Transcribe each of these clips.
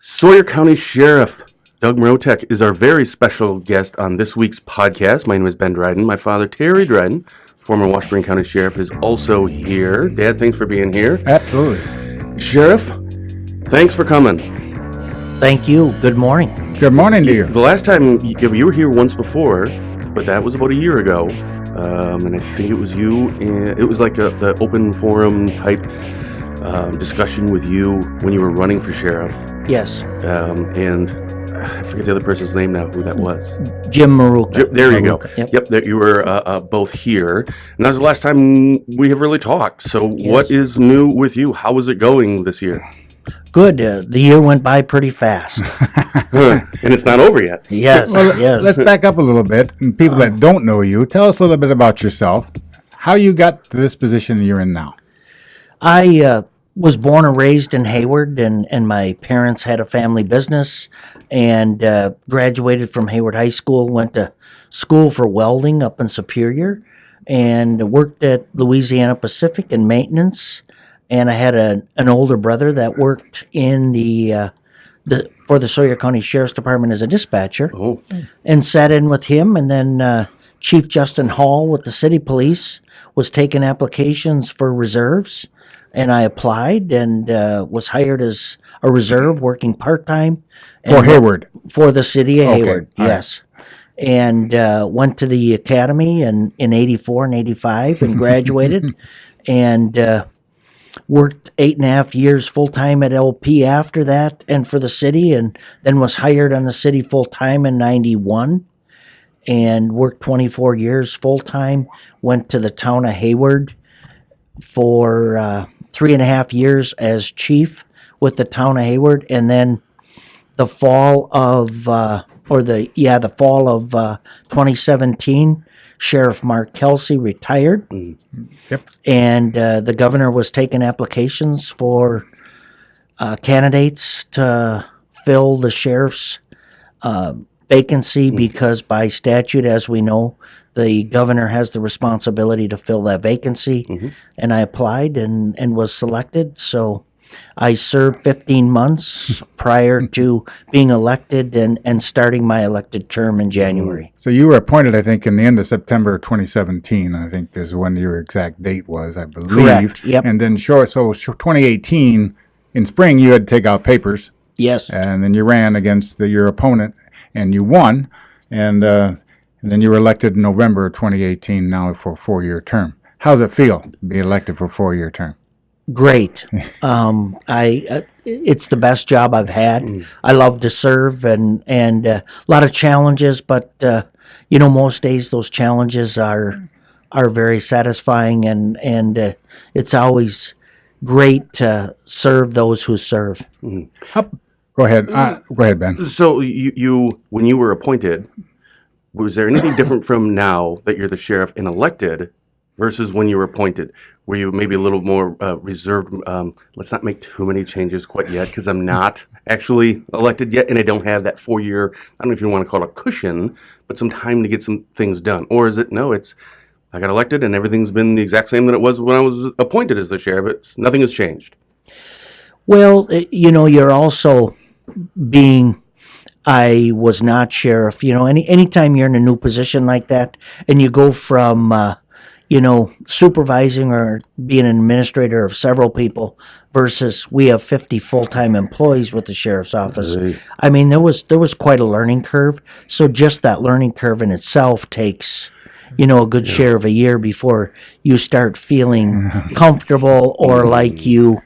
Sawyer County Sheriff Doug Mrotek is our very special guest on this week's podcast. My name is Ben Dryden. My father, Terry Dryden, former Washburn County Sheriff, is also here. Dad, thanks for being here. Absolutely. Sheriff, thanks for coming. Thank you. Good morning. Good morning to you. The last time you were here once before, but that was about a year ago. And I think it was you, and it was like the open forum type discussion with you when you were running for sheriff. Yes. And I forget the other person's name now, who that was. Jim Mrotek. There you go. Yep. That you were both here. And that was the last time we have really talked. So Yes. What is new with you? How is it going this year? Good. The year went by pretty fast. And it's not over yet. Yes. Well, yes. let's back up a little bit. And people that don't know you, tell us a little bit about yourself, how you got to this position you're in now. I was born and raised in Hayward, and my parents had a family business, and graduated from Hayward High School, went to school for welding up in Superior, and worked at Louisiana Pacific in maintenance. And I had an older brother that worked in for the Sawyer County Sheriff's Department as a dispatcher, Oh, and sat in with him. And then Chief Justin Hall with the city police was taking applications for reserves, and I applied and was hired as a reserve working part-time. For Hayward. For the city of Okay, Hayward, all right. yes. And went to the academy in 84 and 85 and graduated, and worked 8.5 years full-time at LP after that and for the city, and then was hired on the city full-time in 91 and worked 24 years full-time. Went to the town of Hayward for 3.5 years as chief with the town of Hayward, and then the fall of 2017, Sheriff Mark Kelsey retired. Yep. And the governor was taking applications for candidates to fill the sheriff's vacancy because by statute, as we know, the governor has the responsibility to fill that vacancy. And I applied and was selected. So I served 15 months prior to being elected and starting my elected term in January. So you were appointed, I think, in the end of September 2017. I think is when your exact date was, I believe. Correct, yep. And then 2018, in spring, you had to take out papers. Yes. And then you ran against your opponent, and you won. And then you were elected in November of 2018 now for a 4-year term. How does it feel to be elected for a 4-year term? Great. It's the best job I've had. I love to serve and a lot of challenges, but most days those challenges are very satisfying, and it's always great to serve those who serve. Go ahead. Go ahead, Ben. So you when you were appointed, was there anything different from now that you're the sheriff and elected versus when you were appointed? Were you maybe a little more reserved? Let's not make too many changes quite yet, because I'm not actually elected yet, and I don't have that 4-year, I don't know if you want to call it a cushion, but some time to get some things done. Or is it, no, I got elected and everything's been the exact same that it was when I was appointed as the sheriff. Nothing has changed. Well, you're also I was not sheriff. Anytime you're in a new position like that and you go from supervising or being an administrator of several people versus we have 50 full-time employees with the sheriff's office. Right. I mean, there was quite a learning curve. So just that learning curve in itself takes, a good share of a year before you start feeling comfortable or like you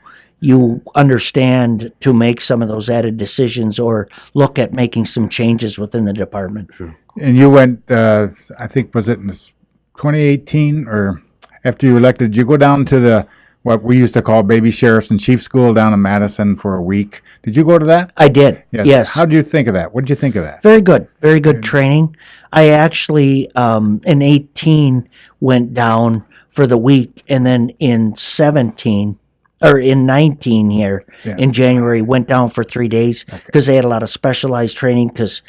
understand to make some of those added decisions or look at making some changes within the department. Sure. And you went, I think, was it in 2018 or after you elected, did you go down to what we used to call baby sheriffs and chief school down in Madison for a week? Did you go to that? I did. Yes. How did you think of that? What did you think of that? Very good. Very good training. I actually, in 18, went down for the week, and then in 19 here in January, went down for 3 days because they had a lot of specialized training because,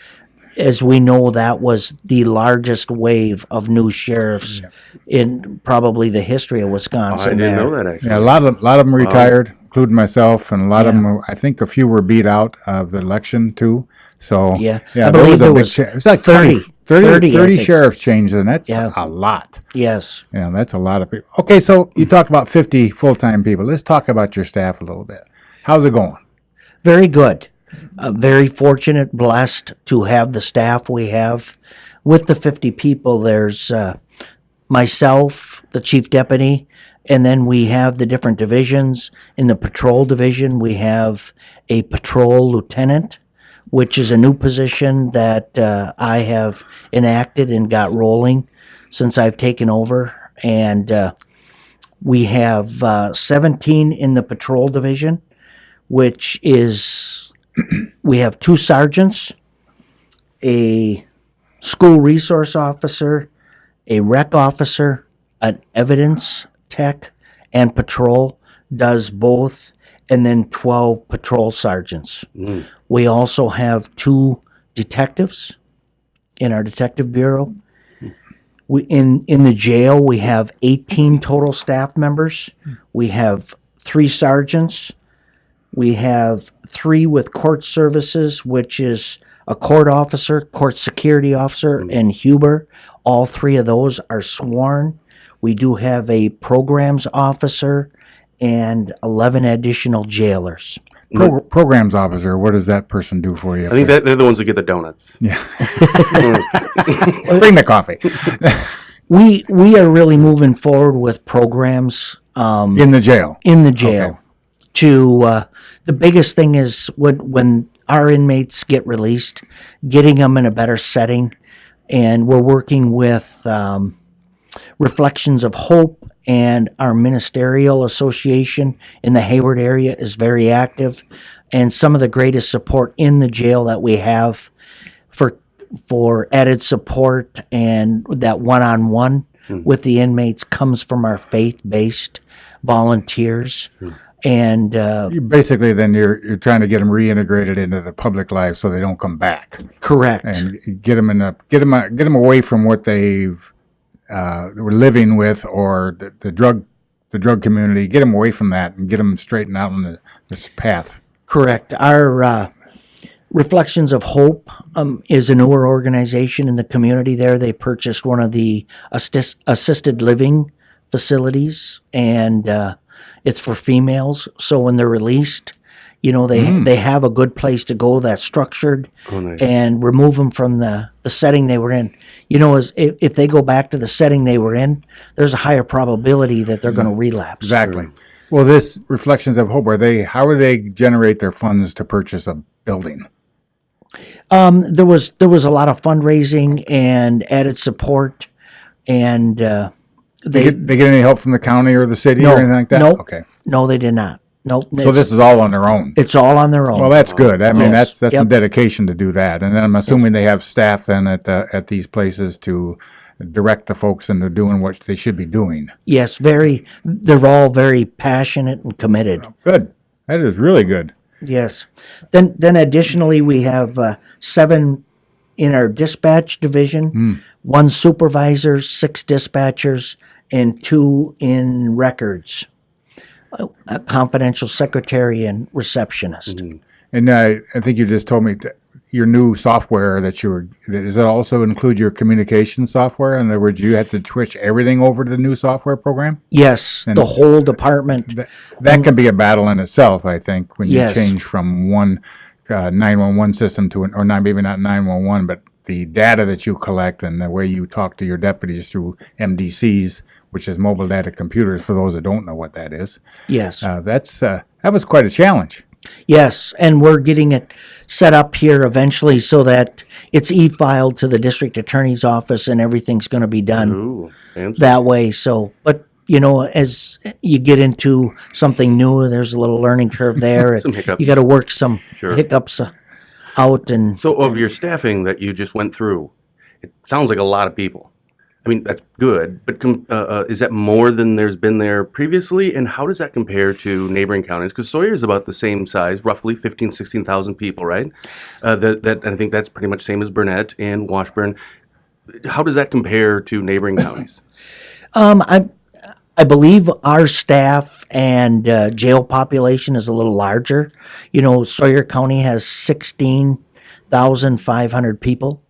as we know, that was the largest wave of new sheriffs in probably the history of Wisconsin. I didn't know that, actually. Yeah, a lot of them retired. including myself, and a lot of them, I think a few were beat out of the election too. So, Yeah. I there believe was a there big was change. It's like 30, 30 I think. sheriffs changed, and that's Yeah. a lot. Yes. That's a lot of people. Okay, so you talked about 50 full-time people. Let's talk about your staff a little bit. How's it going? Very good. Very fortunate, blessed to have the staff we have. With the 50 people, there's myself, the chief deputy, and then we have the different divisions. In the patrol division, we have a patrol lieutenant, which is a new position that I have enacted and got rolling since I've taken over. And we have 17 in the patrol division, which is we have 2 sergeants, a school resource officer, a rec officer, an evidence tech, and patrol does both, and then 12 patrol sergeants. We also have 2 detectives in our detective bureau. We in the jail we have 18 total staff members. We have 3 sergeants. We have 3 with court services, which is a court officer, court security officer, and Huber. All 3 of those are sworn. We do have a programs officer and 11 additional jailers. Programs officer, what does that person do for you? I think that they're the ones that get the donuts. Yeah. Bring the coffee. We are really moving forward with programs In the jail. in the jail. Okay. To the biggest thing is when our inmates get released, getting them in a better setting, and we're working with Reflections of Hope, and our ministerial association in the Hayward area is very active, and some of the greatest support in the jail that we have for added support and that one-on-one with the inmates comes from our faith-based volunteers. And Basically, then you're trying to get them reintegrated into the public life so they don't come back, correct. and get them away from what they were living with, or the drug community. Get them away from that and get them straightened out on this path. Correct. Our Reflections of Hope is a newer organization in the community there. They purchased one of the assisted living facilities, and it's for females. So when they're released, they have a good place to go that's structured, Nice. and remove them from the setting they were in. If they go back to the setting they were in, there's a higher probability that they're going to relapse. Exactly. Well, this Reflections of Hope, how do they generate their funds to purchase a building? There was a lot of fundraising and added support, and They get any help from the county or the city No, or anything like that? nope. Okay. No, they did not. Nope. So this is all on their own. It's all on their own. Well, that's good. I mean, Yes. that's Yep. some dedication to do that. And then I'm assuming they have staff then at these places to direct the folks into doing what they should be doing. Yes, they're all very passionate and committed. Good. That is really good. Yes. Then additionally, we have 7 in our dispatch division, 1 supervisor, 6 dispatchers, and 2 in records, a confidential secretary and receptionist. And I think you just told me that your new software does it also include your communication software? In other words, you have to switch everything over to the new software program? Yes, the whole department. That can be a battle in itself, I think, when you Yes. change from one 911 system to or not, maybe not 911, but the data that you collect and the way you talk to your deputies through MDCs, which is mobile data computers, for those that don't know what that is. Yes. That was quite a challenge. Yes, and we're getting it set up here eventually so that it's e-filed to the district attorney's office and everything's going to be done Ooh, fancy. that way. So, but as you get into something new, there's a little learning curve there. Some hiccups. You got to work some Sure. hiccups out, and So of your staffing that you just went through, it sounds like a lot of people. I mean, that's good, but is that more than there's been there previously? And how does that compare to neighboring counties? Because Sawyer is about the same size, roughly 15,000, 16,000 people, right? That I think that's pretty much same as Burnett and Washburn. How does that compare to neighboring counties? I believe our staff and jail population is a little larger. You know, Sawyer County has 16,500 people,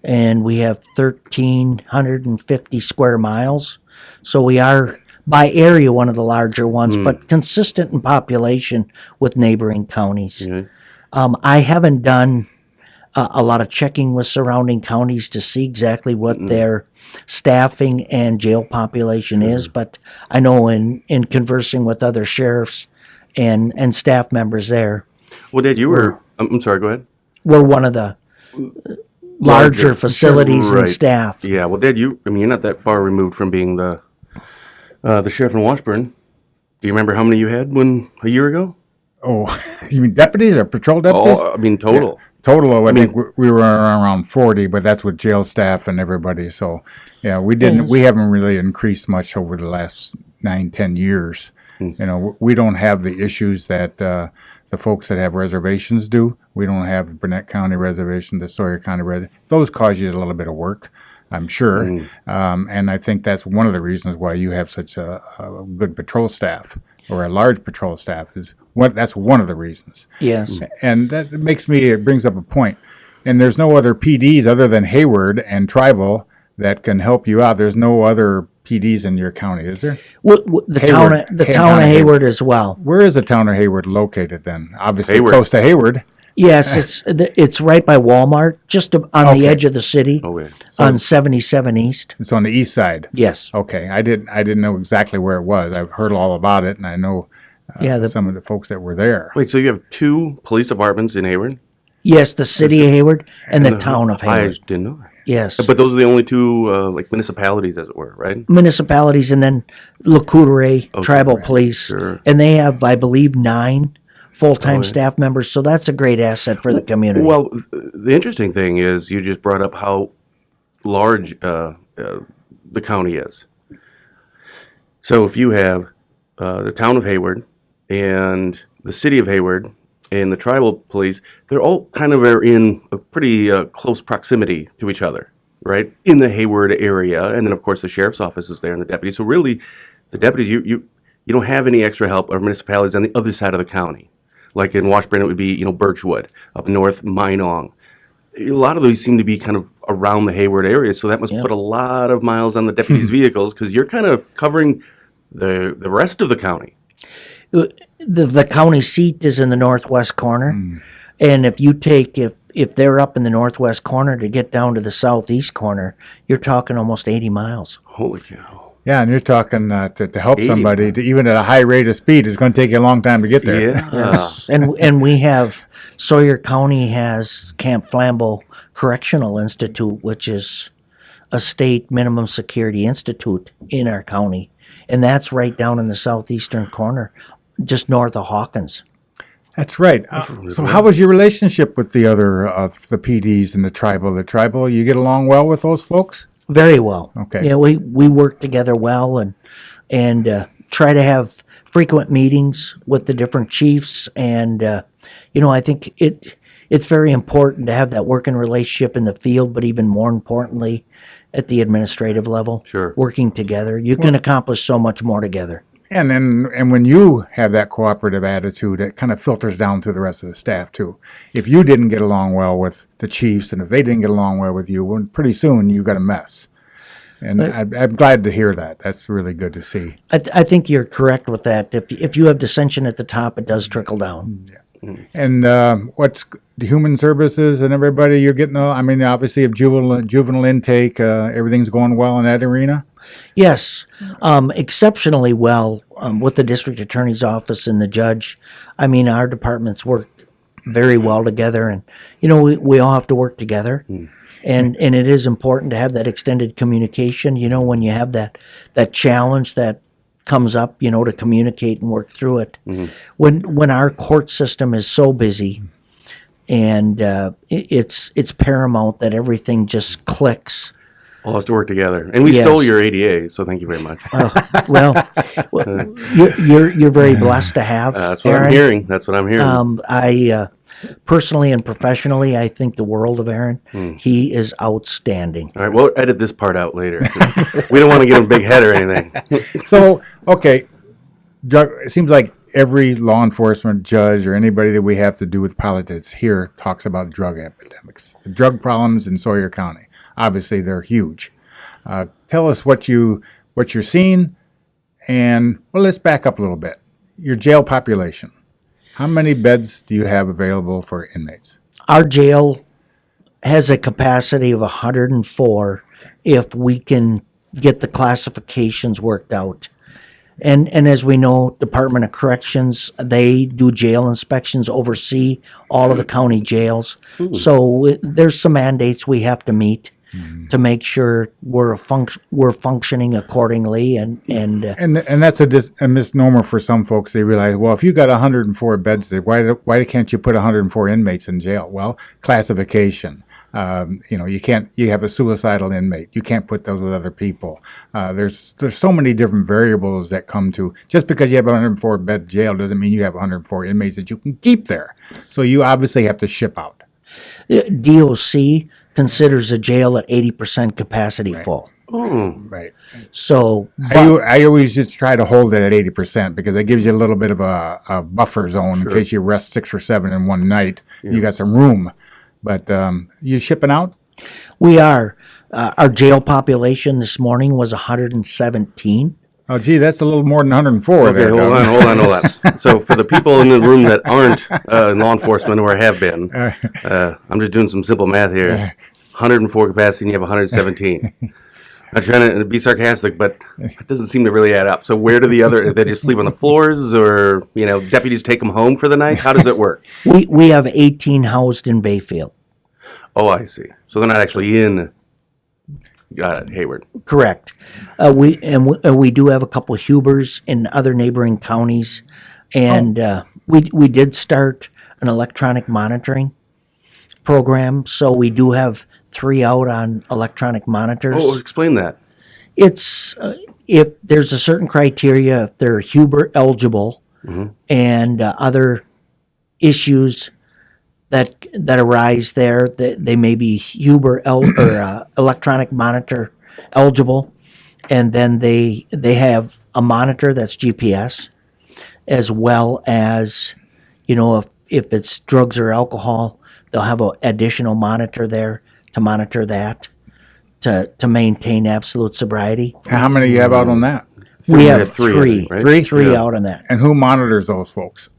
and we have 1,350 square miles. So we are, by area, one of the larger ones, but consistent in population with neighboring counties. I haven't done a lot of checking with surrounding counties to see exactly what their staffing and jail population is, but I know in conversing with other sheriffs and staff members there, Well, Dad, you were. I'm sorry. Go ahead. we're one of the larger facilities and Right. staff. Yeah. Well, Dad, you're not that far removed from being the sheriff in Washburn. Do you remember how many you had a year ago? Oh, you mean deputies or patrol deputies? Oh, I mean total. Total, I think we were around 40, but that's with jail staff and everybody. So, yeah, we haven't really increased much over the last 9-10 years. You know, we don't have the issues that the folks that have reservations do. We don't have the Burnett County reservation, the Sawyer County reservation. Those cause you a little bit of work, I'm sure. And I think that's one of the reasons why you have such a good patrol staff, or a large patrol staff, that's one of the reasons. Yes. And that it brings up a point. And there's no other PDs other than Hayward and Tribal that can help you out. There's no other PDs in your county, is there? The town of Hayward as well. Where is the town of Hayward located then? Obviously Hayward. close to Hayward. Yes, it's right by Walmart, just on the edge of the city, Okay. on 77 East. It's on the east side. Yes. Okay, I didn't know exactly where it was. I've heard all about it, and I know some of the folks that were there. Wait. So you have 2 police departments in Hayward? Yes, the city of Hayward and the town of I Hayward. didn't know that. Yes. But those are the only 2 like municipalities, as it were, right? Municipalities, and then Lakoutere Tribal Police. Sure. And they have, I believe, 9 full-time staff members, so that's a great asset for the community. Well, the interesting thing is you just brought up how large the county is. So if you have the town of Hayward and the city of Hayward and the tribal police, they're all kind of are in a pretty close proximity to each other, right? In the Hayward area, and then of course the sheriff's office is there and the deputies. So really, the deputies, you don't have any extra help or municipalities on the other side of the county. Like in Washburn, it would be Birchwood, up north, Minong. A lot of these seem to be kind of around the Hayward area, so that must put a lot of miles on the deputies' vehicles because you're kind of covering the rest of the county. The county seat is in the northwest corner, and if they're up in the northwest corner to get down to the southeast corner, you're talking almost 80 miles. Holy cow. Yeah, and you're talking to help 80 somebody, even at a high rate of speed, it's going to take you a long time to get there. Yeah. Yes. And we have, Sawyer County has Camp Flambeau Correctional Institute, which is a state minimum security institute in our county. And that's right down in the southeastern corner, just north of Hawkins. That's right. So how was your relationship with the other, the PDs and the tribal? You get along well with those folks? Very well. Okay. Yeah, we work together well and try to have frequent meetings with the different chiefs. And, I think it's very important to have that working relationship in the field, but even more importantly, at the administrative level. Sure. Working together. You can accomplish so much more together. And when you have that cooperative attitude, it kind of filters down to the rest of the staff too. If you didn't get along well with the chiefs, and if they didn't get along well with you, well, pretty soon you got a mess. And I'm glad to hear that. That's really good to see. I think you're correct with that. If you have dissension at the top, it does trickle down. And what's the human services and everybody you're getting? Obviously, if juvenile intake, everything's going well in that arena. Yes, exceptionally well with the district attorney's office and the judge. Our departments work very well together, and we all have to work together, and it is important to have that extended communication. When you have that challenge that comes up, to communicate and work through it. When our court system is so busy, and it's paramount that everything just clicks. All has to work together. And we stole your ADA, so thank you very much. Well, you're very blessed to have. That's what Aaron. I'm hearing. That's what I'm hearing. personally and professionally, I think the world of Aaron. He is outstanding. All right, we'll edit this part out later. We don't want to give him a big head or anything. So, okay, it seems like every law enforcement judge or anybody that we have to do with politics here talks about drug epidemics, the drug problems in Sawyer County. Obviously, they're huge. Tell us what you're seeing, and well, let's back up a little bit. Your jail population. How many beds do you have available for inmates? Our jail has a capacity of 104 if we can get the classifications worked out. And as we know, Department of Corrections, they do jail inspections, oversee all of the county jails. So there's some mandates we have to meet to make sure we're functioning accordingly. And that's a misnomer for some folks. They realize, well, if you got 104 beds there, why can't you put 104 inmates in jail? Well, classification. You have a suicidal inmate. You can't put those with other people. There's so many different variables that come to, just because you have a 104 bed jail doesn't mean you have 104 inmates that you can keep there. So you obviously have to ship out. DOC considers a jail at 80% capacity full. Oh, Right. So I always just try to hold it at 80% because it gives you a little bit of a buffer zone in case you rest 6 or 7 in one night. You got some room. But you shipping out? we are. Our jail population this morning was 117. Oh, gee, that's a little more than 104 okay, there. hold on. So for the people in the room that aren't in law enforcement or have been, I'm just doing some simple math here. 104 capacity and you have 117. I'm trying to be sarcastic, but it doesn't seem to really add up. So where do they just sleep on the floors, or deputies take them home for the night? How does it work? We have 18 housed in Bayfield. Oh, I see. So they're not actually in. Got it, Hayward. Correct. We do have a couple of Hubers in other neighboring counties, and we did start an electronic monitoring program. So we do have 3 out on electronic monitors. Oh, explain that. It's if there's a certain criteria, if they're Huber eligible, and other issues that arise there, they may be Huber or electronic monitor eligible, and then they have a monitor that's GPS, as well as if it's drugs or alcohol, they'll have an additional monitor there to monitor that to maintain absolute sobriety. How many you have out on that? We have three, three, I think, right? three out on that. And who monitors those folks?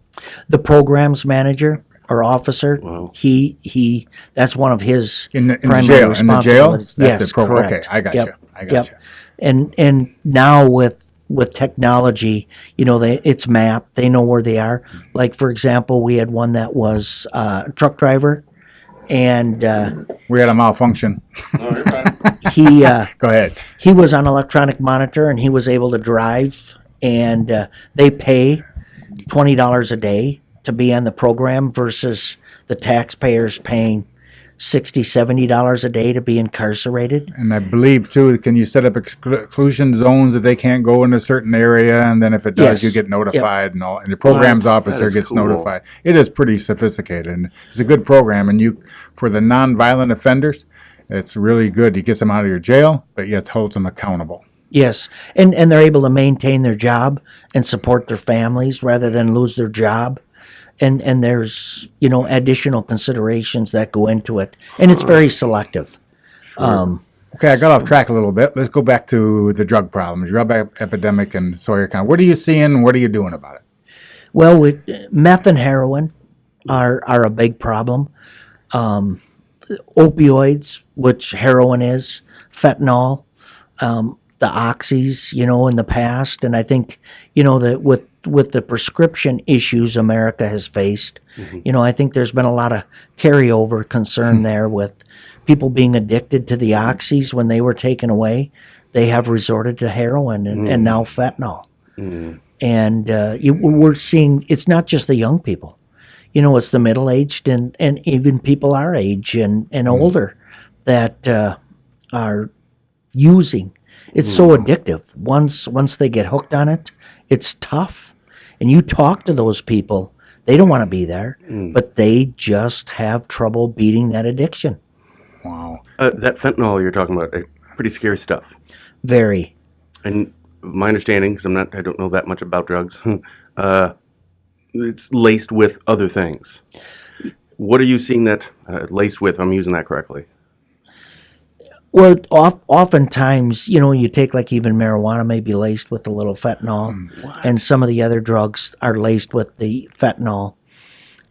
The programs manager or officer, he that's one of his In the primary jail? responsibilities. That's Yes, the program. correct. Okay, I got Yep, you. I got yep. you. And now with technology, it's mapped. They know where they are. Like, for example, we had one that was a truck driver, and We had a malfunction. he Go ahead. he was on electronic monitor, and he was able to drive. And they pay $20 a day to be on the program versus the taxpayers paying $60, $70 a day to be incarcerated. And I believe, too, can you set up exclusion zones that they can't go in a certain area? And then if it does, Yes. you get notified and all. And the programs officer is gets cool. notified. It is pretty sophisticated. And it's a good program. And for the nonviolent offenders, it's really good. It gets them out of your jail, but yet holds them accountable. Yes, and they're able to maintain their job and support their families rather than lose their job. And there's additional considerations that go into it, and it's very selective. Okay, I got off track a little bit. Let's go back to the drug problem, drug epidemic in Sawyer County. What are you seeing and what are you doing about it? Well, meth and heroin are a big problem. Opioids, which heroin is, fentanyl, the oxys, in the past, and I think that with the prescription issues America has faced, I think there's been a lot of carryover concern there with people being addicted to the oxys when they were taken away. They have resorted to heroin and now fentanyl. And we're seeing it's not just the young people. It's the middle-aged and even people our age and older that are using. It's so addictive. Once they get hooked on it, it's tough. And you talk to those people, They don't want to be there, but they just have trouble beating that addiction. Wow. That fentanyl you're talking about, pretty scary stuff. Very. And my understanding, because I don't know that much about drugs, it's laced with other things. What are you seeing that laced with? I'm using that correctly. Well, oftentimes, you take like even marijuana may be laced with a little fentanyl, and some of the other drugs are laced with the fentanyl.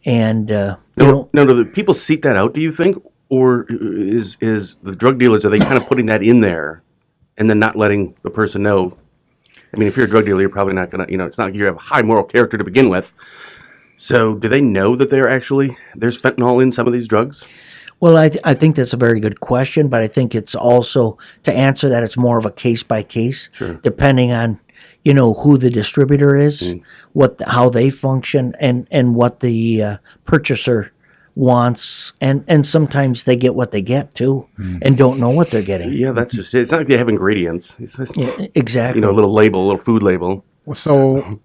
And No, do the people seek that out? Do you think, or is the drug dealers, are they kind of putting that in there, and then not letting the person know? I mean, if you're a drug dealer, you're probably not gonna, it's not like you have a high moral character to begin with. So, do they know that there's fentanyl in some of these drugs? well, I think that's a very good question, but I think it's also, to answer that, it's more of a case by case, depending on, who the distributor is, how they function, and what the purchaser wants, and sometimes they get what they get too, and don't know what they're getting. Yeah, that's just it. It's not like they have ingredients. It's just, Yeah, exactly. a little label, a little food label. So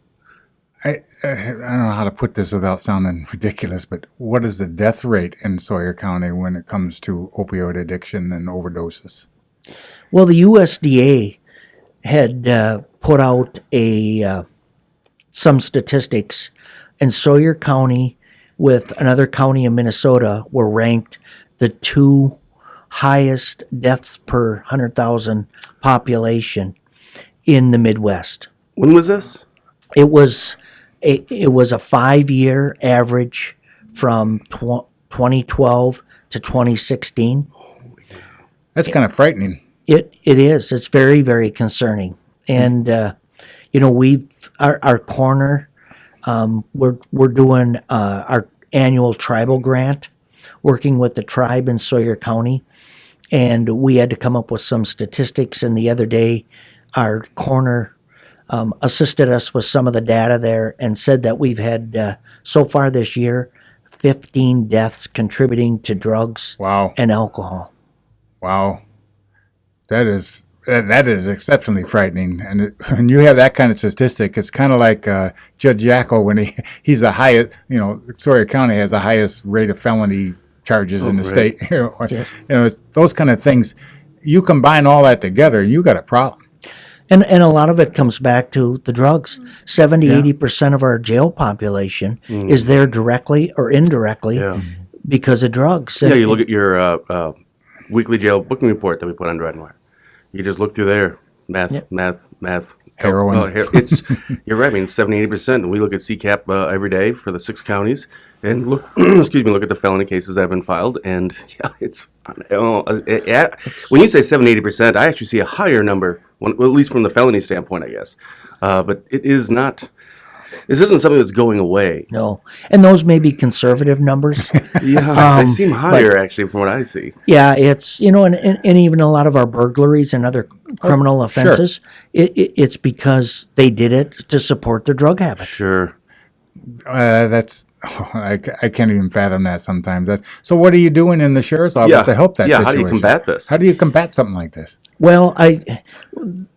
I don't know how to put this without sounding ridiculous, but what is the death rate in Sawyer County when it comes to opioid addiction and overdoses? Well, the USDA had put out some statistics, and Sawyer County, with another county in Minnesota, were ranked the two highest deaths per 100,000 population in the Midwest. When was this? It was a 5-year average from 2012 to 2016. That's kind of frightening. It is. It's very, very concerning. And our corner. We're doing our annual tribal grant, working with the tribe in Sawyer County, and we had to come up with some statistics. And the other day, our corner assisted us with some of the data there and said that we've had so far this year 15 deaths contributing to drugs Wow. and alcohol. Wow. That is exceptionally frightening. And when you have that kind of statistic, it's kind of like Judge Yackel when he's the highest, Sawyer County has the highest rate of felony charges in the state. Yes. Those kind of things, you combine all that together, you got a problem. And a lot of it comes back to the drugs. 80% of our jail population is there directly or indirectly because of drugs. Yeah, you look at your weekly jail booking report that we put on DrydenWire. You just look through there, math. Heroin. You're right. I mean, 70-80%. And we look at CCAP every day for the 6 counties, and look at the felony cases that have been filed. And when you say 70-80%, I actually see a higher number, at least from the felony standpoint, I guess. But it is not. This isn't something that's going away. No. And those may be conservative numbers. Yeah, they seem higher, actually, from what I see. Yeah, it's, and even a lot of our burglaries and other criminal offenses, it's because they did it to support their drug habit. Sure. I can't even fathom that sometimes. So what are you doing in the sheriff's office to help that situation? How do you combat this? How do you combat something like this? Well,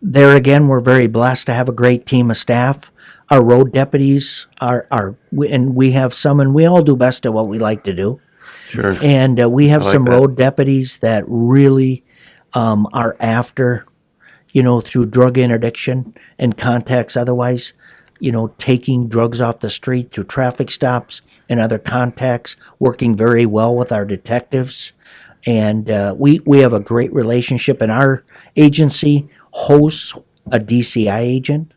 there again, we're very blessed to have a great team of staff. Our road deputies and we have some, and we all do best at what we like to do. Sure. And we have like some that. road deputies that really are after, through drug interdiction and contacts otherwise, taking drugs off the street through traffic stops and other contacts, working very well with our detectives. And we have a great relationship, and our agency hosts a DCI agent.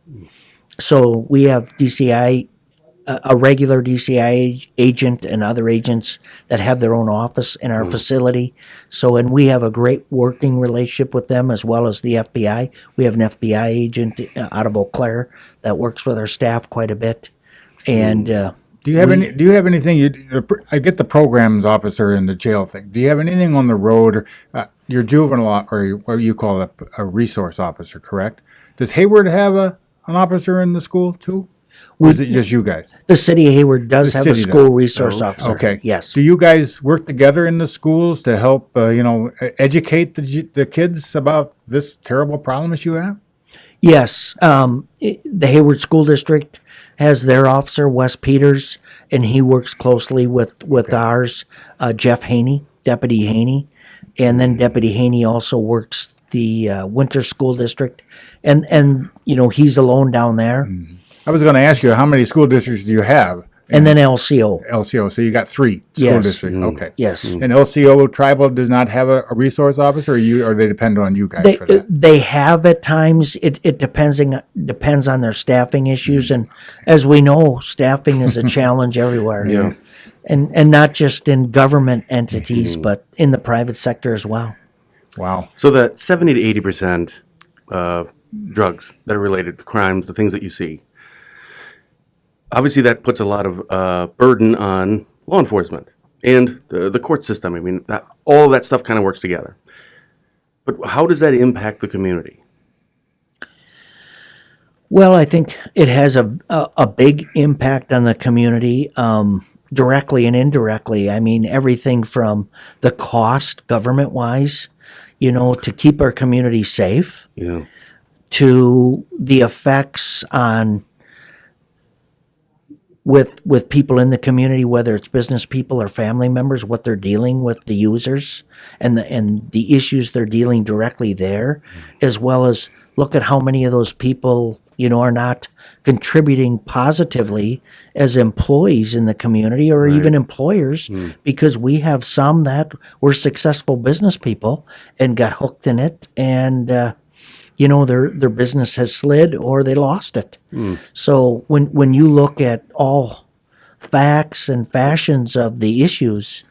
So we have DCI, a regular DCI agent and other agents that have their own office in our facility. So, and we have a great working relationship with them as well as the FBI. We have an FBI agent out of Eau Claire that works with our staff quite a bit. And Do you have anything? I get the programs officer in the jail thing. Do you have anything on the road? Your juvenile, or what you call a resource officer, correct? Does Hayward have an officer in the school too? Or is it just you guys? the city of Hayward does The have a city school does. resource officer. Okay. Yes. Do you guys work together in the schools to help, educate the kids about this terrible problem that you have? Yes, the Hayward School District has their officer, Wes Peters, and he works closely with ours, Jeff Haney, Deputy Haney, and then Deputy Haney also works the Winter School District, and he's alone down there, I was going to ask you, how many school districts do you have? and then LCO. LCO, so you got 3 school Yes. districts. Okay. Yes. And LCO tribal does not have a resource officer, or they depend on you guys for that? They have at times. It depends on their staffing issues, and as we know, staffing is a challenge everywhere. Yeah. And not just in government entities, but in the private sector as well. Wow. So that 70 to 80% drugs that are related to crimes, the things that you see, obviously that puts a lot of burden on law enforcement and the court system. I mean, all of that stuff kind of works together. But how does that impact the community? Well, I think it has a big impact on the community, directly and indirectly. I mean, everything from the cost, government-wise, to keep our community safe, Yeah. to the effects on with people in the community, whether it's business people or family members, what they're dealing with, the users, and the issues they're dealing directly there, as well as look at how many of those people are not contributing positively as employees in the community or even employers, because we have some that were successful business people and got hooked in it, and their business has slid or they lost it. So when you look at all facts and fashions of the issues,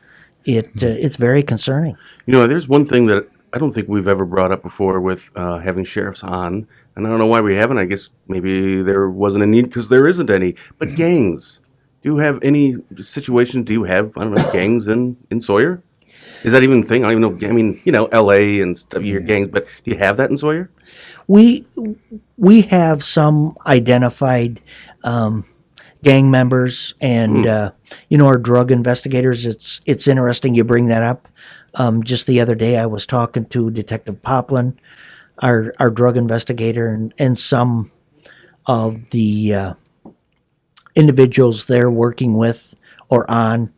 it's very concerning. There's one thing that I don't think we've ever brought up before with having sheriffs on, and I don't know why we haven't. I guess maybe there wasn't a need because there isn't any. But gangs. Do you have any situation? Do you have, I don't know, gangs in Sawyer? Is that even a thing? I don't even know. I mean, L.A. and stuff, you hear gangs, but do you have that in Sawyer? We have some identified gang members, and our drug investigators. It's interesting you bring that up. Just the other day, I was talking to Detective Poplin, our drug investigator, and some of the individuals they're working with or on.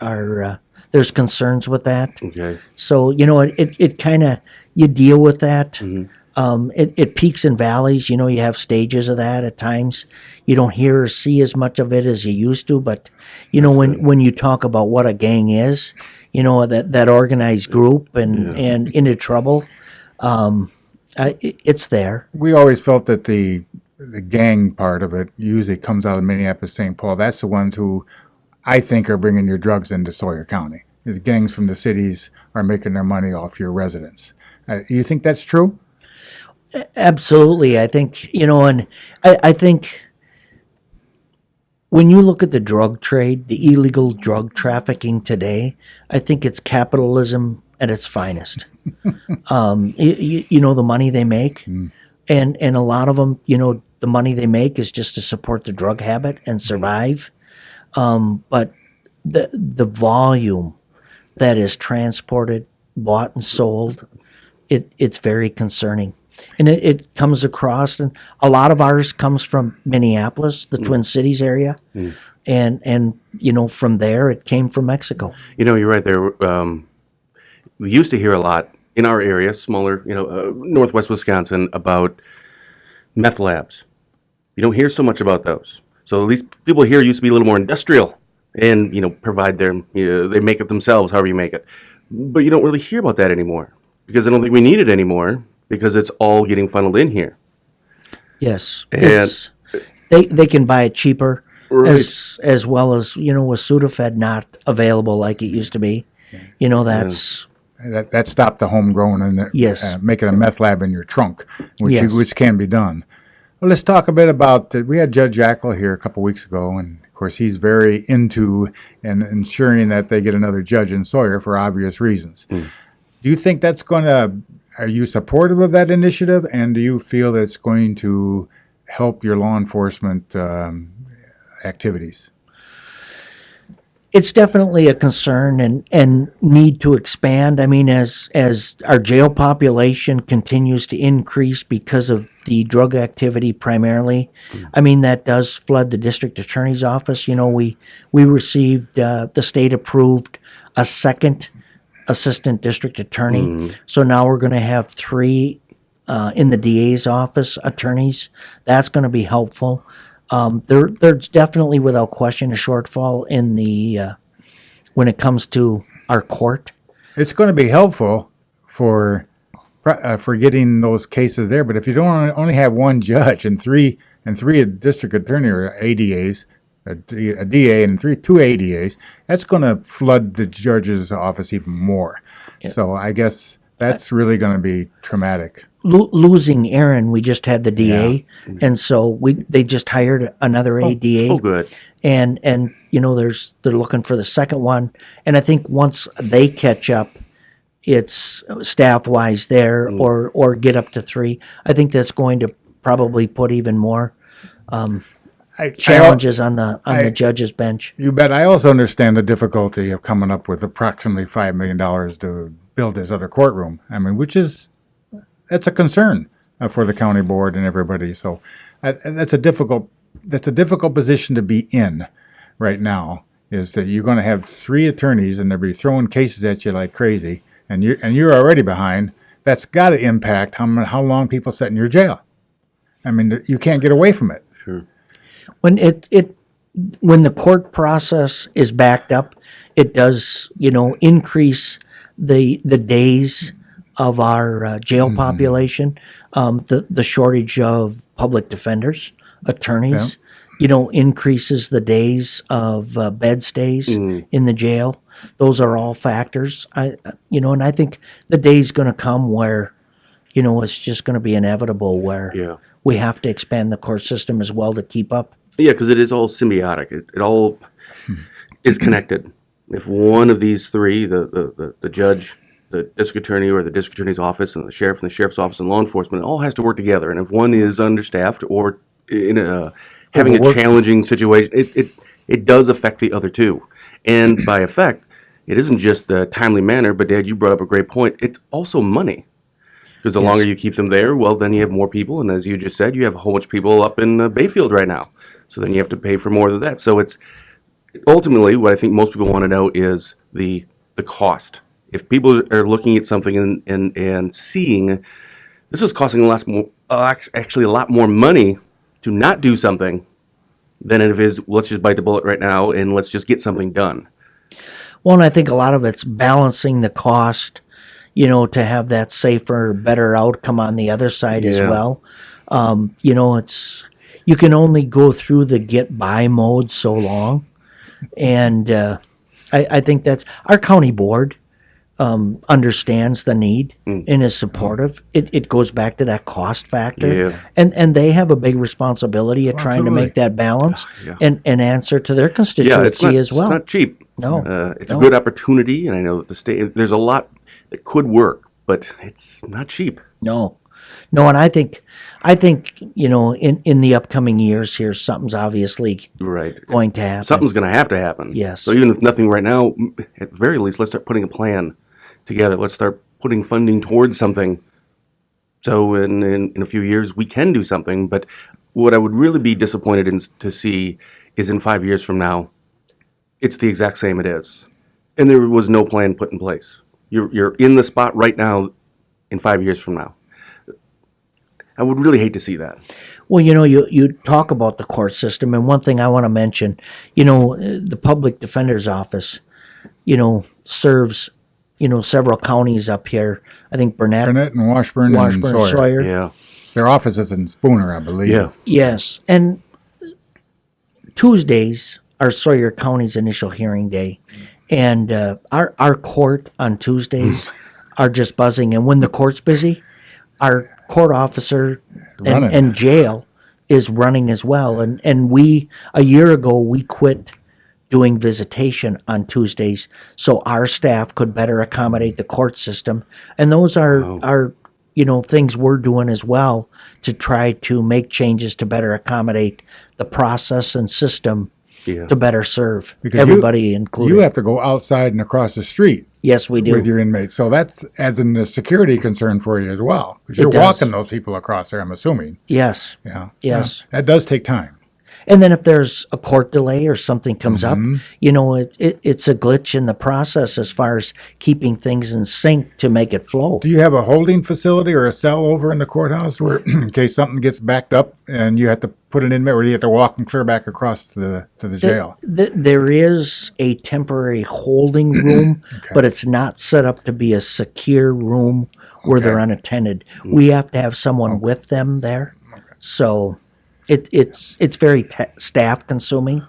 Are there's concerns with that. Okay. So it kind of, you deal with that. It peaks and valleys. You have stages of that at times. You don't hear or see as much of it as you used to. But when you talk about what a gang is, that organized group and into trouble, it's there. We always felt that the gang part of it usually comes out of Minneapolis, St. Paul. That's the ones who I think are bringing your drugs into Sawyer County. Is gangs from the cities are making their money off your residents. You think that's true? Absolutely. I think, and I think when you look at the drug trade, the illegal drug trafficking today, I think it's capitalism at its finest. The money they make, and a lot of them, the money they make is just to support the drug habit and survive. But the volume that is transported, bought and sold, it's very concerning. And it comes across, and a lot of ours comes from Minneapolis, the Twin Cities area, and from there it came from Mexico. You're right there. We used to hear a lot in our area, smaller, northwest Wisconsin, about meth labs. You don't hear so much about those. So at least people here used to be a little more industrial and, provide they make it themselves, however you make it. But you don't really hear about that anymore because I don't think we need it anymore because it's all getting funneled in here. Yes. And they can buy it cheaper, Right. as well as, with Sudafed not available like it used to be. That's... That stopped the homegrown and Yes. making a meth lab in your trunk, Yes. which can be done. Well, let's talk a bit about we had Judge Jackal here a couple weeks ago, and of course he's very into and ensuring that they get another judge in Sawyer for obvious reasons. Do you think that's going to? Are you supportive of that initiative, and do you feel that it's going to help your law enforcement activities? it's definitely a concern and need to expand. I mean, as our jail population continues to increase because of the drug activity primarily, I mean, that does flood the district attorney's office. You know, we received, the state approved a second assistant district attorney. So now we're going to have 3 in the DA's office attorneys. That's going to be helpful. There's definitely, without question, a shortfall in the when it comes to our court. It's going to be helpful for getting those cases there. But if you don't only have one judge and three a district attorney or ADAs, a DA and two ADAs, that's going to flood the judge's office even more. Yeah. So I guess that's really going to be traumatic. Losing Aaron, we just had the DA, and so they just hired another ADA. Oh, good. And you know, they're looking for the second one, and I think once they catch up, it's staff wise there or get up to 3. I think that's going to probably put even more challenges on the judge's bench. You bet. I also understand the difficulty of coming up with approximately $5 million to build this other courtroom. I mean, that's a concern for the county board and everybody. So that's a difficult position to be in right now. Is that you're going to have 3 attorneys and they'll be throwing cases at you like crazy, and you're already behind. That's got to impact how long people sit in your jail. I mean, you can't get away from it. Sure. When when the court process is backed up, it does, you know, increase the days of our jail population. The shortage of public defenders, attorneys, you know, increases the days of bed stays in the jail. Those are all factors. And I think the day's going to come where, you know, it's just going to be inevitable where we have to expand the court system as well to keep up. Yeah, because it is all symbiotic. It all is connected. If one of these 3, the judge, the district attorney, or the district attorney's office, and the sheriff's office, and law enforcement, it all has to work together. And if one is understaffed or having a challenging situation, it does affect the other 2. And by effect, it isn't just the timely manner, but Dad, you brought up a great point. It's also money. Because the longer you keep them there, well, then you have more people. And as you just said, you have a whole bunch of people up in Bayfield right now. So then you have to pay for more of that. So it's ultimately what I think most people want to know is the cost. If people are looking at something and seeing this is costing actually a lot more money to not do something than it is, let's just bite the bullet right now and let's just get something done. Well, and I think a lot of it's balancing the cost, you know, to have that safer, better outcome on the other side as well. You know, you can only go through the get by mode so long. And I think that's our county board understands the need and is supportive. It goes back to that cost factor. And they have a big responsibility at trying to make that balance and answer to their constituency as well. It's not cheap. No. It's a good opportunity, and I know that the state, there's a lot that could work, but it's not cheap. No, and I think you know, in the upcoming years here, something's obviously going to happen. Something's going to happen. Yes. So even if nothing right now, at the very least, let's start putting a plan together. Let's start putting funding towards something. So in a few years, we can do something. But what I would really be disappointed to see is in 5 years from now, it's the exact same it is. And there was no plan put in place. You're in the spot right now in 5 years from now. I would really hate to see that. Well, you know, you talk about the court system, and one thing I want to mention, you know, the public defender's office, you know, serves, you know, several counties up here. I think Burnett and Washburn and Sawyer. Yeah. Their office is in Spooner, I believe. Yeah. Yes. And Tuesdays are Sawyer County's initial hearing day. And our court on Tuesdays are just buzzing. And when the court's busy, our court officer and jail is running as well. And a year ago, we quit doing visitation on Tuesdays so our staff could better accommodate the court system. And those are you know, things we're doing as well to try to make changes to better accommodate the process and system Yeah. to better serve Because everybody included. You have to go outside and across the street Yes, we do. with your inmates. So that adds in a security concern for you as well. Because you're does. walking those people across there, I'm assuming. Yes. Yeah. Yes. Yeah. That does take time. And then if there's a court delay or something comes up, it's a glitch in the process as far as keeping things in sync to make it flow. Do you have a holding facility or a cell over in the courthouse where, in case something gets backed up and you have to put an inmate, or do you have to walk and clear back across to the jail? There is a temporary holding room, but it's not set up to be a secure room where they're unattended. We have to have someone with them there. So it's very staff consuming.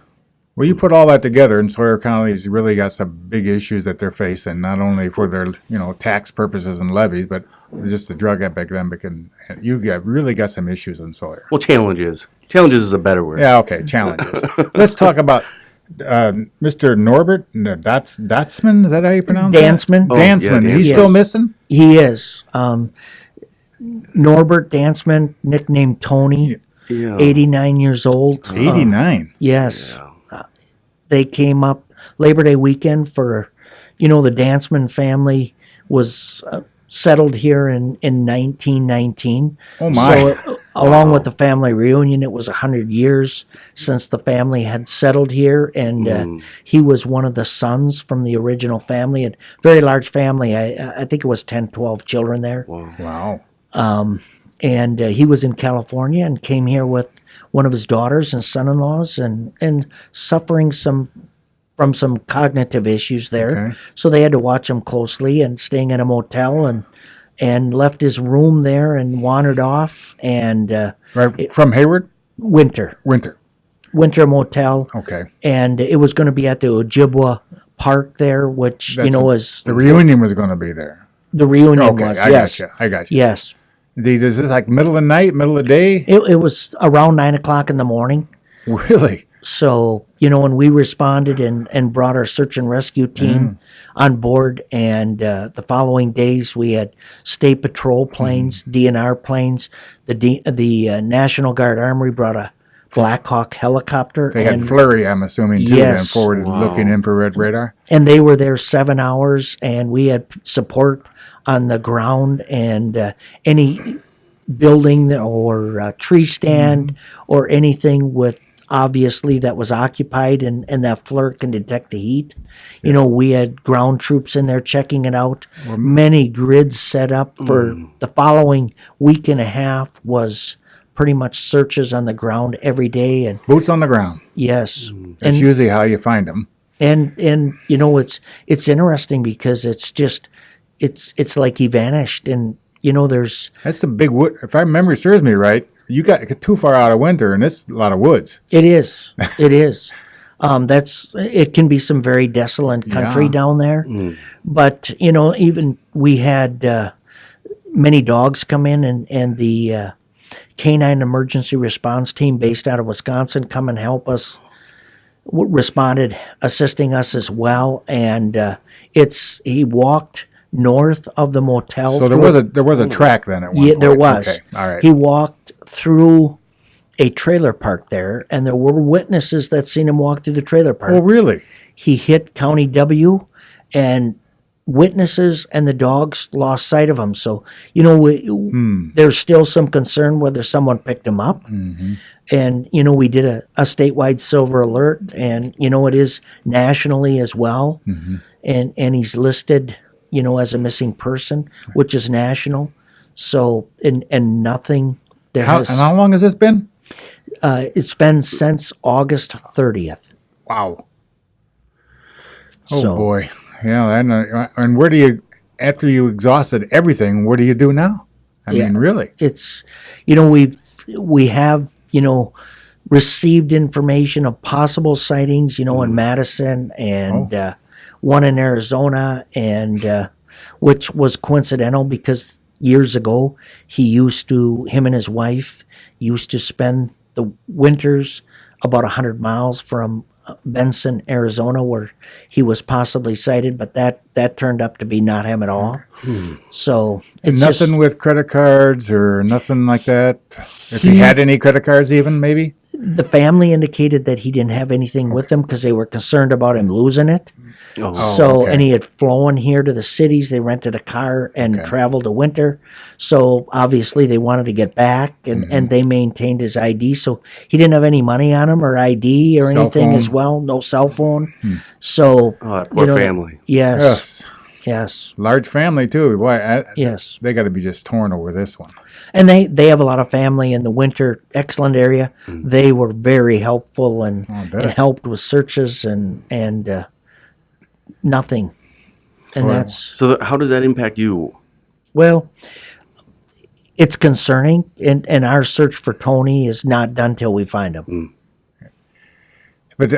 Well, you put all that together, and Sawyer County's really got some big issues that they're facing, not only for their tax purposes and levies, but just the drug epidemic, and really got some issues in Sawyer. Well, challenges. Challenges is a better word. Yeah, okay, challenges. Let's talk about Mr. Norbert Dantzman. Is that how you pronounce it? Dantzman. Dantzman. yeah, He's yes. still missing? He is. Norbert Dantzman, nicknamed Tony, Yeah. 89 years old. 89. Yes. They came up Labor Day weekend for, the Dantzman family was settled here in 1919. Oh, my. So along with the family reunion, it was 100 years since the family had settled here, and he was one of the sons from the original family. A very large family. I think it was 10, 12 children there. Wow. And he was in California and came here with one of his daughters and son-in-laws and suffering from some cognitive issues there. Okay. So they had to watch him closely, and staying at a motel, and left his room there and wandered off, and Right from Hayward? Winter Motel. Okay. And it was going to be at the Ojibwa Park there, which, is The reunion was going to be there. the reunion Okay, was. I Yes. got you. I got you. Yes. Is this like middle of the night, middle of the day? It was around 9 o'clock in the morning. Really? So, when we responded and brought our search and rescue team on board, and the following days we had State Patrol planes, DNR planes, the National Guard Armory brought a Black Hawk helicopter. They had flurry, I'm assuming, too, Yes. then forward-looking infrared radar. And they were there 7 hours, and we had support on the ground, and any building or tree stand or anything with obviously that was occupied and that FLIR can detect the heat. We had ground troops in there checking it out. Many grids set up for the following week and a half was pretty much searches on the ground every day. And Boots on the ground. yes. That's usually how you find them. And it's interesting because it's like he vanished, and there's That's the big wood. If my memory serves me right, you got too far out of winter, and it's a lot of woods. it is it can be some very desolate country Yeah. down there, but even we had many dogs come in, and the canine emergency response team based out of Wisconsin come and help us. Responded, assisting us as well, and he walked north of the motel. So there was a track then at one point. There was. Okay. All right. He walked through a trailer park there, and there were witnesses that seen him walk through the trailer park. Oh, really? He hit County W, and witnesses and the dogs lost sight of him. So, there's still some concern whether someone picked him up. Mm-hmm. And, we did a statewide silver alert, and, it is nationally as well. Mm-hmm. And he's listed, as a missing person, which is national. So, and nothing there And how long has this been? it's been since August 30th. Wow. Oh, So- boy. Yeah. And where do you, after you exhausted everything, what do you do now? I mean, really? It's, we have, received information of possible sightings, in Madison and one in Arizona, and which was coincidental because years ago him and his wife used to spend the winters about 100 miles from Benson, Arizona, where he was possibly sighted, but that turned up to be not him at all. So it's Nothing just, with credit cards or nothing like that? If he had any credit cards even, maybe? The family indicated that he didn't have anything with him because they were concerned about him losing it. Oh, So, okay. and he had flown here to the cities. They rented a car and traveled to winter. So obviously they wanted to get back, and they maintained his ID. So he didn't have any money on him or ID or Cell anything as phone? well. No cell phone. So, oh, that poor family. Yes. Yes. Yes. Large family too. Boy, Yes. they got to be just torn over this one. And they have a lot of family in the winter excellent area. They were very helpful and bet. helped with searches and nothing. And Well, that's, So how does that impact you? well, it's concerning, and our search for Tony is not done till we find him. But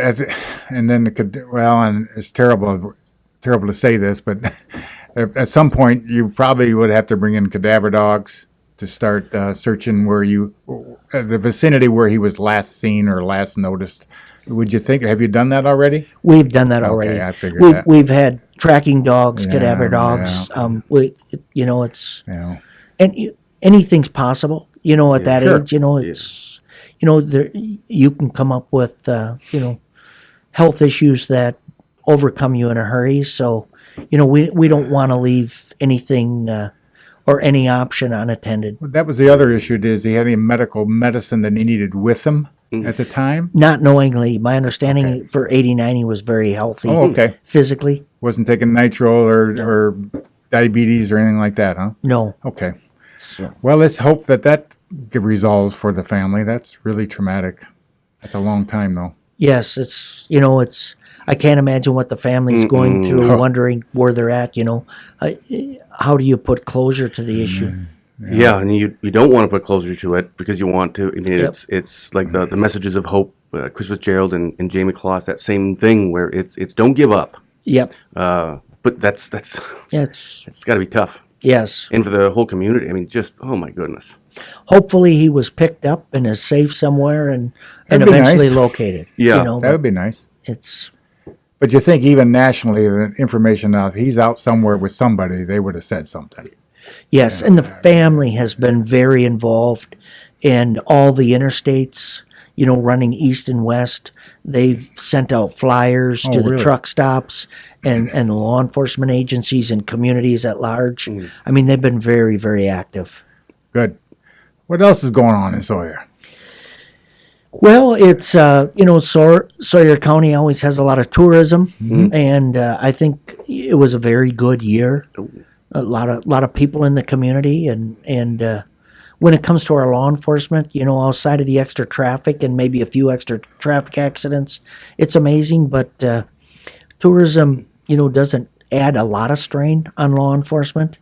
and then it could, well, and it's terrible to say this, but at some point you probably would have to bring in cadaver dogs to start searching where the vicinity where he was last seen or last noticed. Would you think? Have you done that already? We've done that already. I figured that. We've had tracking dogs, Yeah, cadaver dogs. It's You know, and anything's possible. At that Sure. age, it's there, you can come up with health issues that overcome you in a hurry. So we don't want to leave anything or any option unattended. that was the other issue. Is he had any medical medicine that he needed with him at the time? Not knowingly, my understanding for 89, he was very healthy. Oh, okay. Physically, Wasn't taking nitro or diabetes or anything like that, huh? no. Okay. So, Well, let's hope that get resolved for the family. That's really traumatic. That's a long time, though. yes, it's. I can't imagine what the family's going through, wondering where they're at. How do you put closure to the issue? Yeah, and you don't want to put closure to it because you want to. I mean, it's like the messages of hope. Chris Fitzgerald and Jamie Kloss, that same thing where it's don't give up. Yep. But that's Yes. it's got to be tough, Yes. and for the whole community. I mean, just oh my goodness. Hopefully, he was picked up and is safe somewhere and That'd be eventually nice. located. Yeah. That but would be nice. it's But you think even nationally, the information out, he's out somewhere with somebody, they would have said something. yes, and the family has been very involved in all the interstates. Running east and west. They've sent out flyers to the really? truck stops and the law enforcement agencies and communities at large. I mean, they've been very, very active. Good. What else is going on in Sawyer? Well, it's Sawyer County always has a lot of tourism, and I think it was a very good year. A lot of people in the community, and when it comes to our law enforcement, outside of the extra traffic and maybe a few extra traffic accidents, it's amazing. But tourism, doesn't add a lot of strain on law enforcement.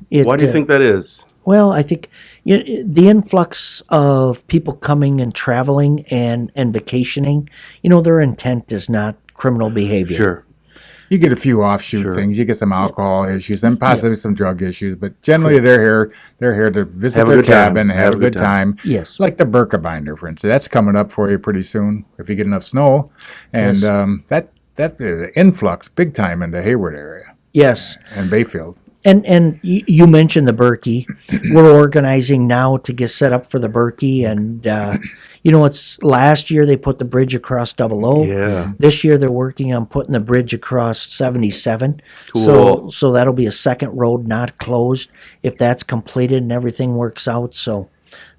Why do you think that is? Well, I think the influx of people coming and traveling and vacationing, their intent is not criminal behavior. Sure. You get a few offshoot things. You get some alcohol issues and possibly some drug issues, but generally they're here to visit Have a their good time. cabin, have a good time. Yes. Like the Burka binder, for instance. That's coming up for you pretty soon if you get enough snow. And that influx big time in the Hayward area Yes. and Bayfield. And you mentioned the Berkey. We're organizing now to get set up for the Berkey, and it's last year they put the bridge across Double O. Yeah. This year they're working on putting the bridge across 77. Cool. So that'll be a second road not closed if that's completed and everything works out. So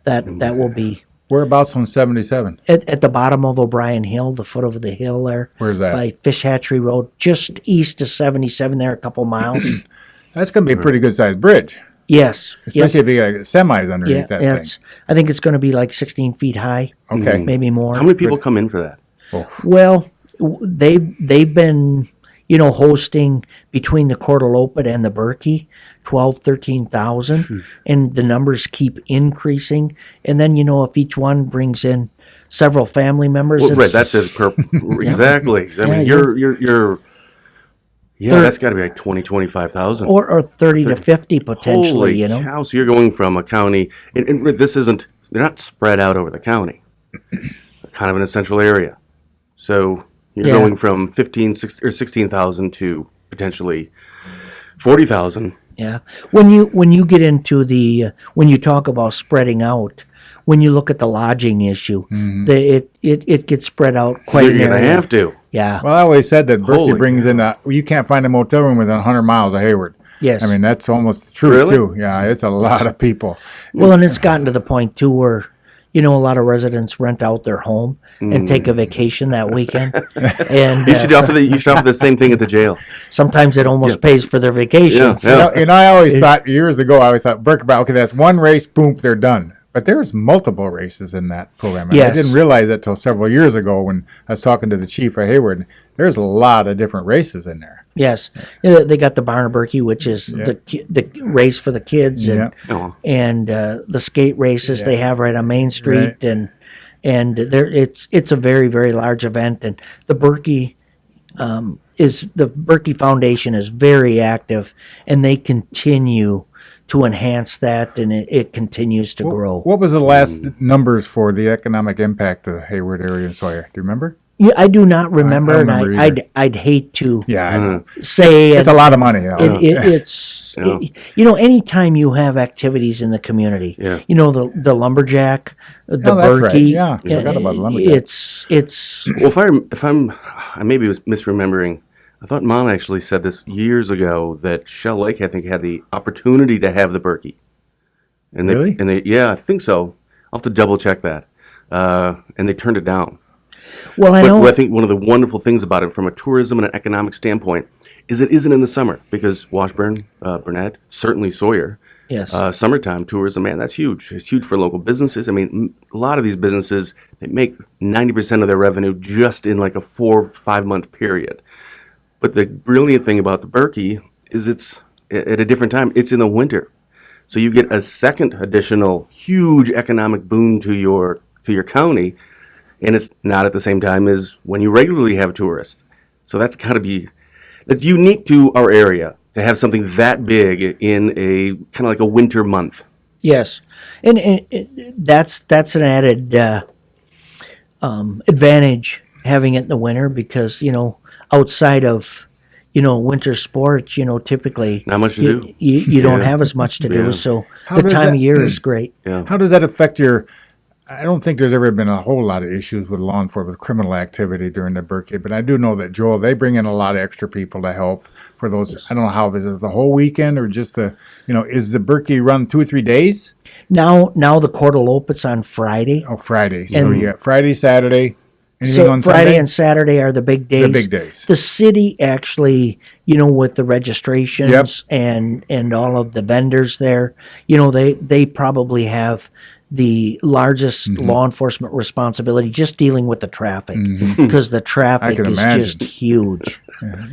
that will be Whereabouts on 77? at the bottom of O'Brien Hill, the foot of the hill there. Where's that? By Fish Hatchery Road, just east of 77 there, a couple miles. That's going to be a pretty good sized bridge, Yes. Yep. especially if you got semis underneath Yeah, that yeah, thing. I think it's going to be like 16 feet high, Okay. maybe more. How many people come in for that? Well, they've been, hosting between the Cortalopa and the Berkey, 13,000, and the numbers keep increasing. And then, if each one brings in several family members, Well, right, it's- that's it. Exactly. I mean, Yeah, you're. Yeah, that's got to be like 20, 25,000. or 30 to 50 potentially, Holy cow! So you're going from a county, and this isn't. They're not spread out over the county. Kind of in a central area. So you're Yeah. going from 16,000 to potentially 40,000. Yeah. When you get into when you talk about spreading out, when you look at the lodging issue, it gets spread out quite You're an going to area. have to. Yeah. Well, I always said that Berkey Holy brings in you can't find a motel room within 100 miles of Hayward. Yes. I mean, that's almost the truth, Really? too. Yeah, it's a lot of people. Well, and it's gotten to the point too where, a lot of residents rent out their home and take a vacation that weekend, and You should offer the same thing at the jail. sometimes it almost pays for their vacations. Yeah. And I always thought, years ago, Berkey, okay, that's one race, boom, they're done. But there's multiple races in that program. And Yes. I didn't realize that till several years ago when I was talking to the chief of Hayward. There's a lot of different races in there. Yes, they got the Barnaberkey, which is the race for the kids, and Oh. the skate races they have right on Main Street, and there it's a very, very large event, and the Berkey the Berkey Foundation is very active, and they continue to enhance that, and it continues to grow. What was the last numbers for the economic impact of the Hayward area and Sawyer? Do you remember? Yeah, I do not remember, I and remember either. I'd hate to Yeah, I know. say It's a lot of money. anytime you have activities in the community, Yeah. the lumberjack, the Oh, that's right. Berkey, Yeah, I forgot about the lumberjack. it's Well, I maybe was misremembering. I thought Mom actually said this years ago that Shell Lake, I think, had the opportunity to have the Berkey. And Really? Yeah, I think so. I'll have to double check that. And they turned it down. well, I know. But I think one of the wonderful things about it from a tourism and an economic standpoint is it isn't in the summer because Washburn, Burnett, certainly Sawyer, Yes. summertime tourism, man, that's huge. It's huge for local businesses. I mean, a lot of these businesses, they make 90% of their revenue just in like a 4 or 5 month period. But the brilliant thing about the Berkey is it's at a different time. It's in the winter. So you get a second additional huge economic boon to your county, and it's not at the same time as when you regularly have tourists. So that's unique to our area to have something that big in a kind of like a winter month. Yes, and that's an added advantage having it in the winter because outside of winter sports, typically Not much to do. You don't Yeah. have as much to do, Yeah. so How the does time that- of year is great. Yeah. How does that affect I don't think there's ever been a whole lot of issues with law enforcement, with criminal activity during the Berkey, but I do know that, Joel, they bring in a lot of extra people to help for those. I don't know how, is it the whole weekend or just is the Berkey run 2 or 3 days? Now the Cordelope, it's on Friday. Oh, Friday. So And- you got Friday, Saturday, anything So on Friday Sunday? and Saturday are the big days. The big days. The city actually, with the registrations and all of the vendors there, they probably have the largest Mm-hmm. law enforcement responsibility just dealing with the traffic because the traffic can is imagine. just huge.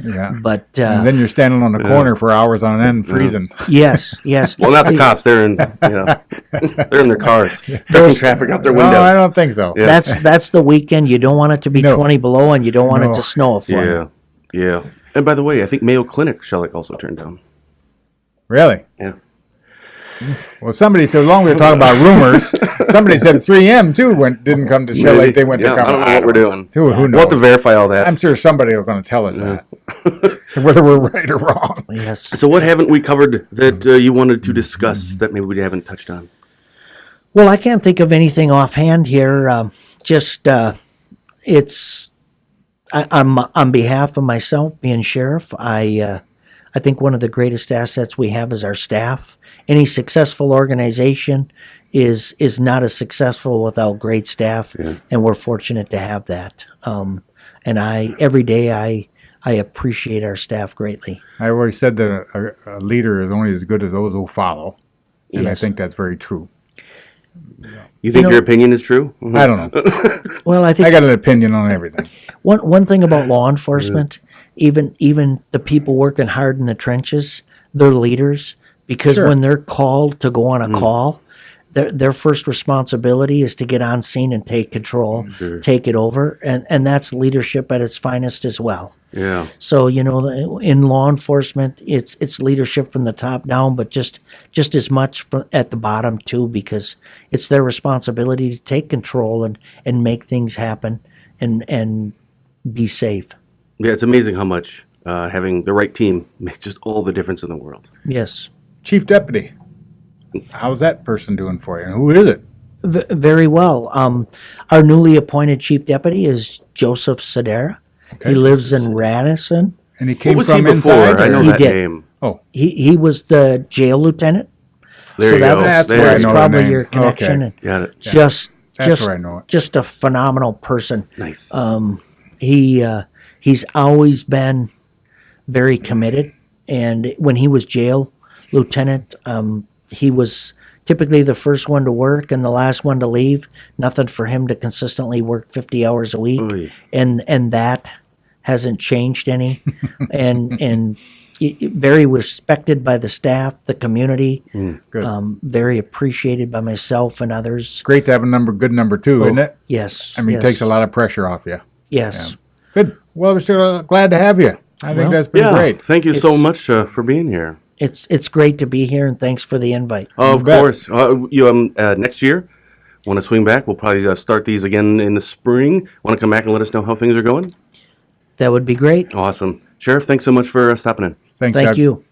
Yeah. But And then you're standing on the corner for hours on end, freezing. yes. Well, not the cops. They're in they're in their cars, directing traffic out their No, windows. I don't think so. Yeah. That's the weekend. You don't want it to be No. 20 below, and you don't want No. it to snow a foot. Yeah, yeah. And by the way, I think Mayo Clinic Shellick also turned down. Really? Yeah. Well, somebody said, long we were talking about rumors, somebody said 3M too didn't come to Shell Lake. They went Yeah, to come. I don't know what we're doing. Who We'll knows? have to verify all that. I'm sure somebody is going to tell us that, whether we're right or wrong. Yes. So what haven't we covered that you wanted to discuss that maybe we haven't touched on? Well, I can't think of anything offhand here. I'm on behalf of myself, being sheriff. I think one of the greatest assets we have is our staff. Any successful organization is not as successful without great staff, and we're fortunate to have that. And every day I appreciate our staff greatly. I always said that a leader is only as good as those who follow, and I Yes. think that's very true. You think your opinion is true? I don't know. Well, I think I got an opinion on everything. One thing about law enforcement, even the people working hard in the trenches, they're leaders because Sure. when they're called to go on a call, their first responsibility is to get on scene and take control, take it over, and that's leadership at its finest as well. Yeah. So in law enforcement, it's leadership from the top down, but just as much at the bottom too, because it's their responsibility to take control and make things happen and be safe. Yeah, it's amazing how much having the right team makes just all the difference in the world. Yes. Chief Deputy, how's that person doing for you? And who is it? Very well. Our newly appointed chief deputy is Joseph Sedera. He lives in Radisson. And he What came was he from before? inside? I know He that did. name. Oh, He was the jail lieutenant. There So you that go. was, That's There where I that's you know go. the probably name. your connection. Okay. And Got it. just that's where I know it. just a phenomenal person. Nice. He's always been very committed, and when he was jail lieutenant, he was typically the first one to work and the last one to leave. Nothing for him to consistently work 50 hours a week, Oy. and that hasn't changed any. and very respected by the staff, the community. Good. Very appreciated by myself and others. Great to have a good number two, isn't it? Yes. I mean, yes, it takes a lot of pressure off you. Yes. Good. Well, we're still glad to have you. I think Well, that's been Yeah. great. Thank you so It's- much for being here. It's great to be here, and thanks for the invite. Oh, of bet. course. Next year, want to swing back? We'll probably start these again in the spring. Want to come back and let us know how things are going? That would be great. Awesome. Sheriff, thanks so much for stopping in. Thanks, Thank Doug. you.